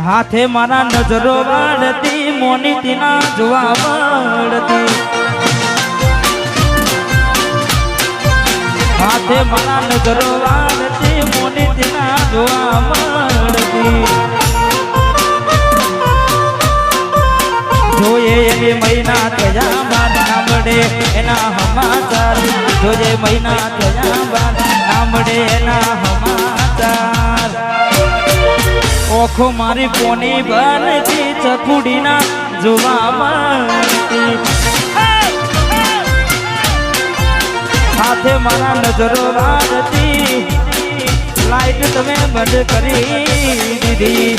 હાથે મારા નજરો વાળતી મોનીતીના જોવા મળતી હાથે મારા નજરો વાળતી મોનીતીના જોવા મળતી જોયે એની મહિના થયા બાદ ના મળે એના સમાચાર જોજે મહિના થયા બાદ ના મળે એના સમાચાર ઓખો મારી કોની બનતી ચકુડીના જોવા મળતી સાથે મારા નજરો વાળતી લાઈટ તમે બંધ કરી દીધી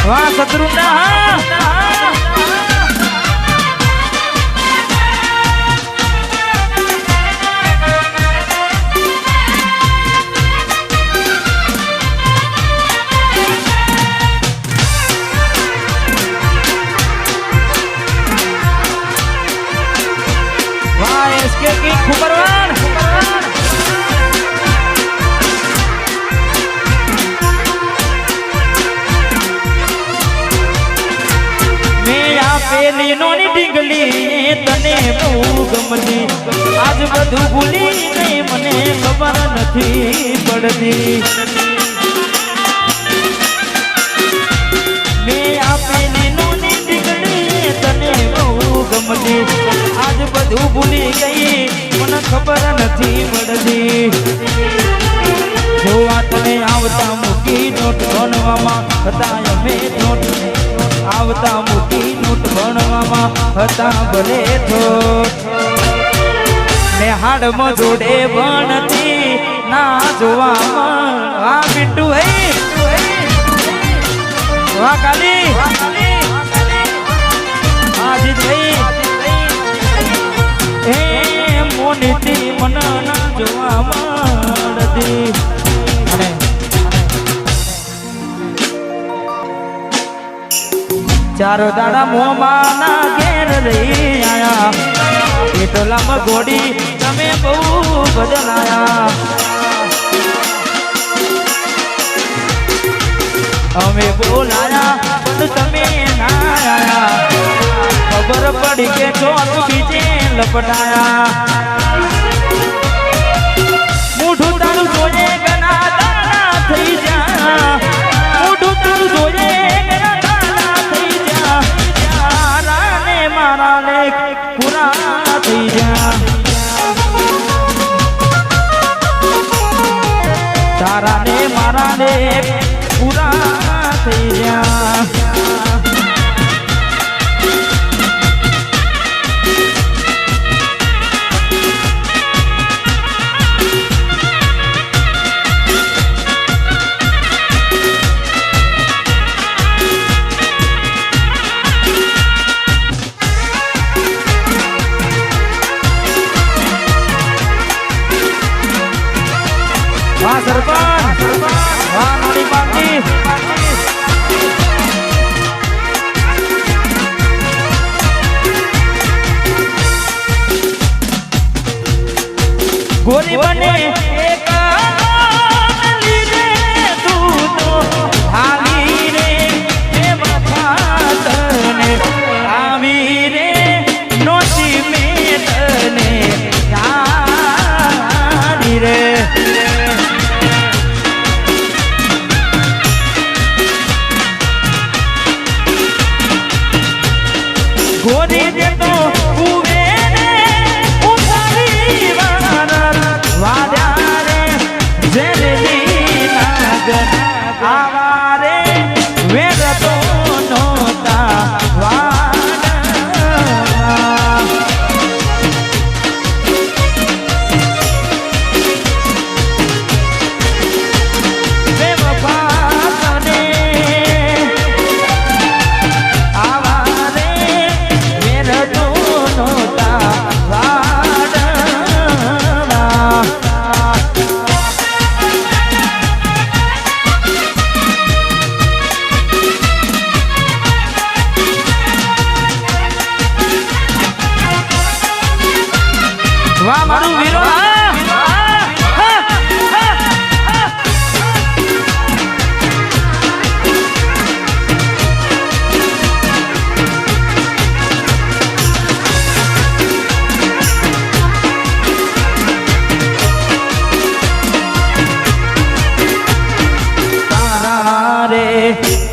વાહ શત્રુના પેલી નોની ડીંગલી તને બહુ ગમતી આજ બધું ભૂલી નહીં મને ખબર નથી પડતી મેં આ પેલી નોની ડીંગલી તને બહુ ગમતી આજ બધું ભૂલી ગઈ મને ખબર નથી પડતી જોવા તને આવતા મૂકી નોટ ભણવામાં હતા અમે નોટ આવતા મૂકી નોટ ભણવામાં હતા ભલે થોટ ને હાડમાં જોડે ભણતી ના જોવામાં આ પિન્ટુ હે વાહ કાલી આજીત ભાઈ હે મોનીતી મન ના જોવા મળતી ચારો દાડા મોમાના ઘેર રહી આયા એટલામાં ઘોડી તમે બહુ બદલાયા અમે બોલાયા પણ તમે ના આયા ખબર પડી કે ચોર બીજે લપટાયા મોઢું તારું જોઈએ ગના દાણા થઈ જા મોઢું તારું જોઈએ મારા લેખ પૂરા થઈ જા તારા ને મારા લેખ પૂરા થઈ જા વાહ સરપંચ વાહ નોની પાર્ટી ગોરી બને એક લીધે તું તો હાલી રે એ વફાતને આવી રે નોતી મેં તને જાની રે ગોરી દે તો ઉવે ને ઉતારી વાનર વાદ્યા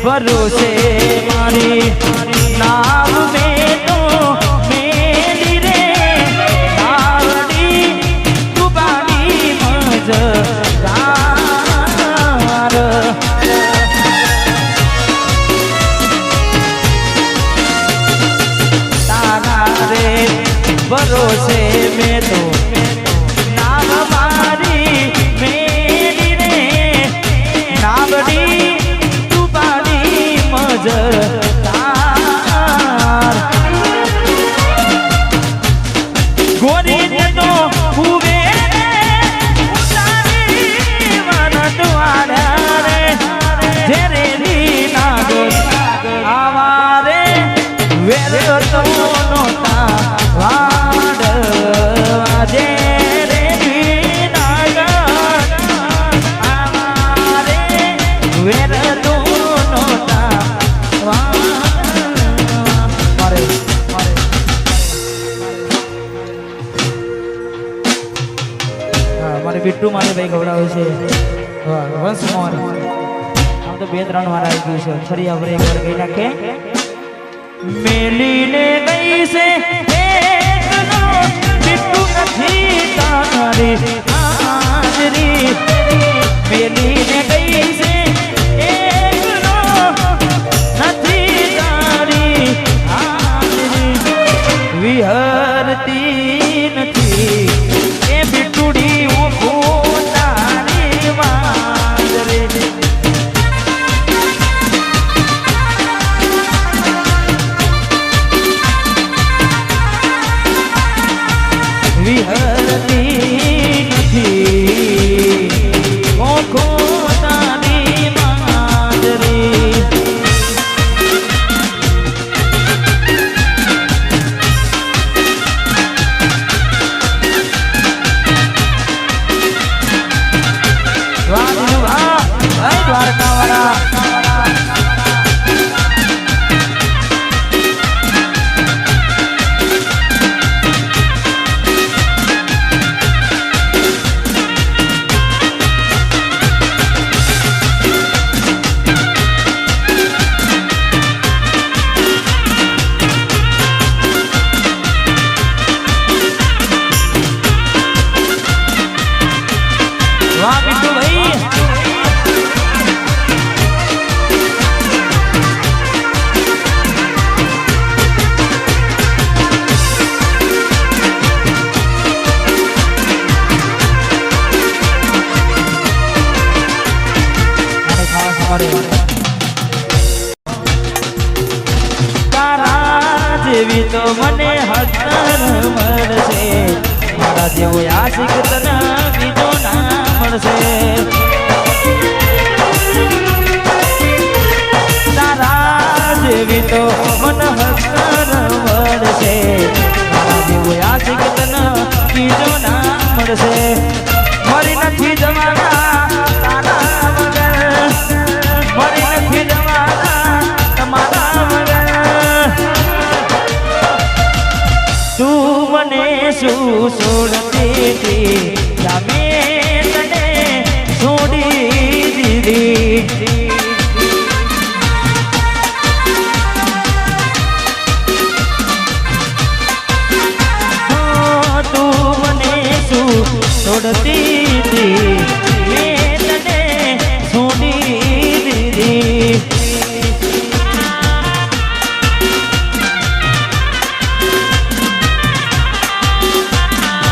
ભરોસે મારી નાવ મેં તો મેલી રે આવડી ડૂબાડી મજ તારા રે ભરોસે મેં તો નાવ મારી મેલી રે નાવડી ડૂબાડી મજ ગોરી તો હુવે ઉતારી મન દ્વારા રે જેરે રી નાગર આવારે વેર તો નોતા વાડ જેરે રી નાગર આવારે વેર તો નોતા વાડ મારે બિટ્ટુ મારે ભાઈ ગવડાવે છે વંશ મોહન આમ તો 2-3 વાર આવી ગયું છે ફરી આપણે એક વાર ગઈ નાખે મેલીને ગઈ છે એકનો બિટ્ટુ નથી તારી હાજરી મેલીને ગઈ છે એકનો નથી તારી હાજરી વિહરતી નથી એ બિટુડી તારી માજરે વિહરતી નથી ઓખો તારી માજરે વાહ બિટ્ટુ ભાઈ તારા જેવી તો મને હતર મળશે મારા જેવો આશિક તને બીજો ના મળશે તારા જેવી તો મને હતર મળશે મારા જેવો આશિક તને બીજો ના મળશે મરી નથી જવાના તારા વગર મરી નથી જવાના તમારા વગર તું મને શું છોડતી હતી તમે તને છોડી દીધી તું મને શું છોડતી હતી મેં તને છોડી દીધી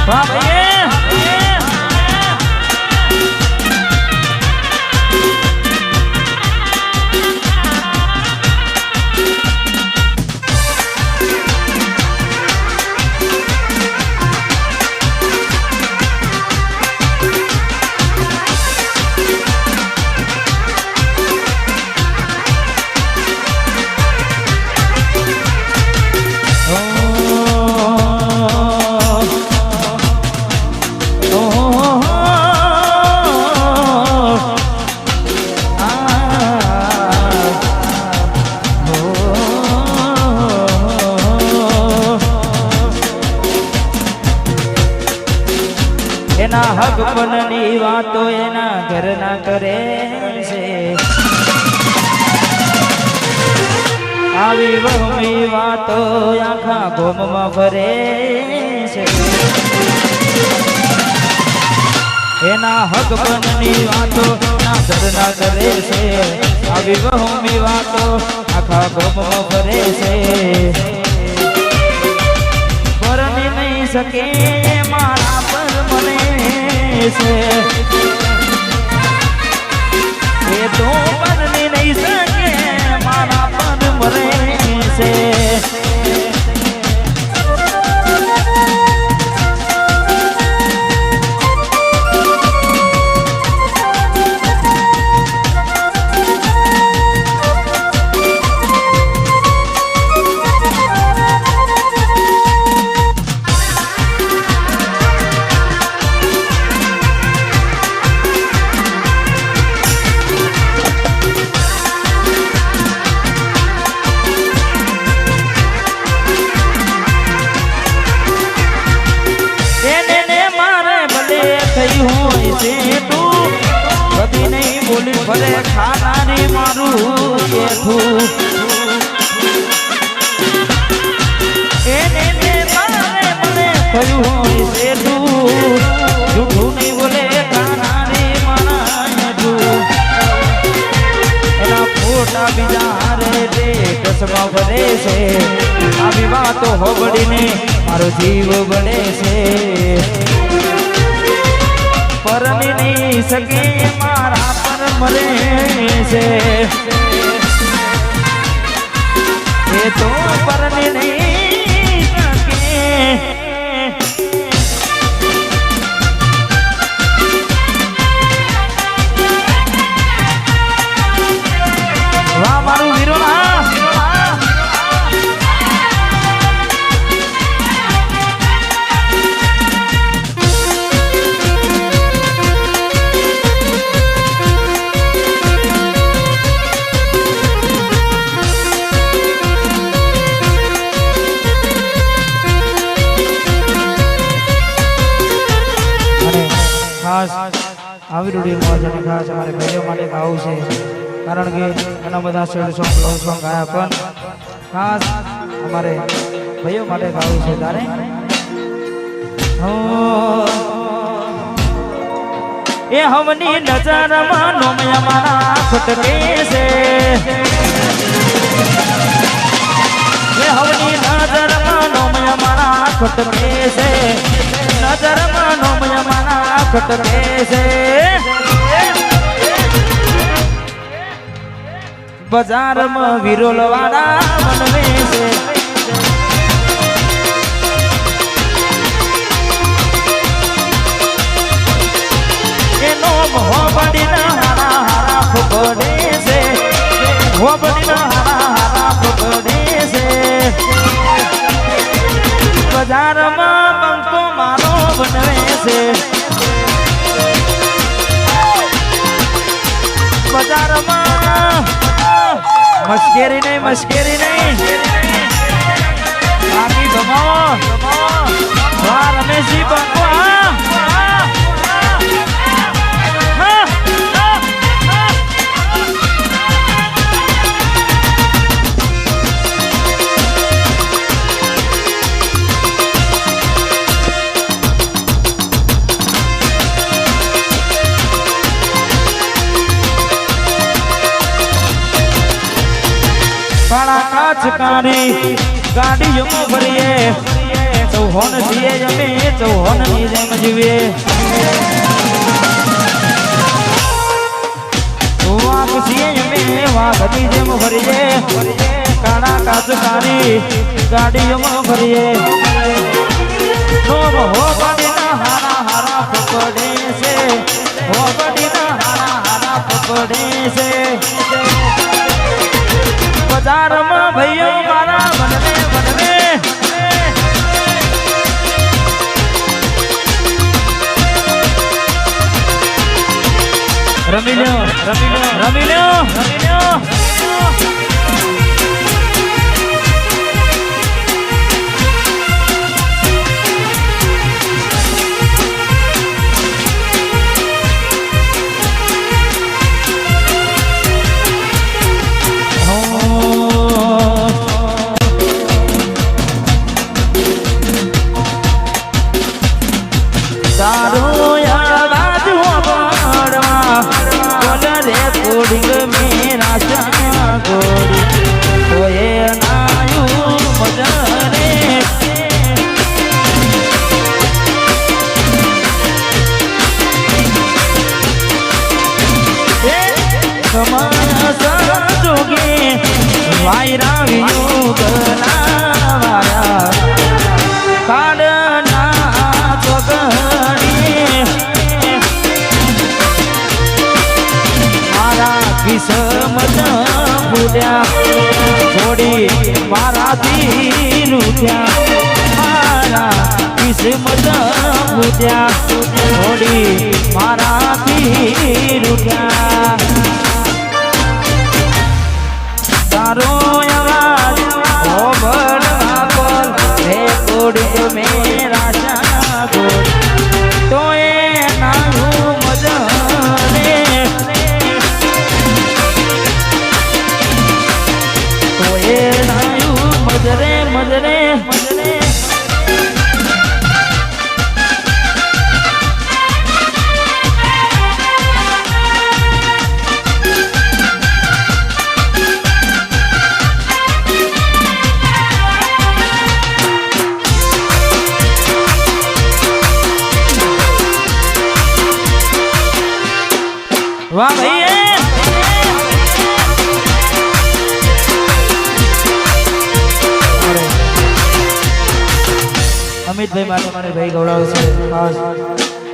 વાહ ભાઈ એના હકપણની વાતો એના ઘરના કરે છે આવી વહમી વાતો આખા ગોમમાં ફરે છે એના હક બનની વાતો ના ધરના કરે છે આવી વહમી વાતો આખા ગોમમાં ફરે છે પરણી નહીં શકે મારા પર મને છે એ તો પરણી નહીં શકે મારા પર મરે છે ભલે ખાનારી મારું કેઠું એને મારે મને થયું હોય શેઠું જૂઠું નહીં બોલે ખાનારી મારા હેઠું એના ફોટા બીજા હારે તે કસમાં ભરે છે આવી વાતો હોબડીને મારો જીવ બળે છે પરણી નહીં શકે મારા પર મરે છે એ તો પરણી નહીં શકે વાહ મારું વીરોના આવી રૂઢીમાં જેને ખાસ અમારે ભાઈઓ માટે ગાવું છે કારણ કે ઘણા બધા શેડ સોંગ લવ સોંગ ગાયા પણ ખાસ અમારે ભાઈઓ માટે ગાવું છે તારે એ હમની નજરમાં નોમયા મારા ખટકે છે એ હમની નજરમાં નોમયા મારા ખટકે છે નજરમાં નોમયા મારા ખટકે છે બજારમાં વિરોલવાળા બનવે છે એનો હોબડીના હારા હારા ફોડે છે હોબડીના હારા હારા ફોડે છે બજારમાં બંકો મારો બનવે છે બજારમાં મશ્કેરી નહીં બાકી ગમાવો રમેશજી બંકો કાચકાની ગાડીઓમાં ભરીએ ચૌહાણ છીએ અમે ચૌહાણની જેમ જીવીએ વાઘ છીએ અમે વાઘની જેમ ભરીએ કાળા કાચકાની ગાડીઓમાં ભરીએ હોબડીના હારા હારા પકડે છે હોબડીના હારા હારા પકડે છે બજારમાં ભાઈઓ મારા બનવે રમી લ્યો સમય સંજોગે વાયરા વિયોગના વાયા કાળના ચોગડી મારા કિસ્મત ભૂલ્યા છોડી મારાથી રૂઠ્યા મારા કિસ્મત ભૂલ્યા છોડી મારાથી રૂઠ્યા તારો અવાજ ઓભળવા બોલ રે કોડી મેરા સાગર તો એ નાનું મજરે તો એ નાયું મજરે મજરે મજરે વાહ ભાઈ અમિતભાઈ માટે મારે ભાઈ ગૌરવ છે ખાસ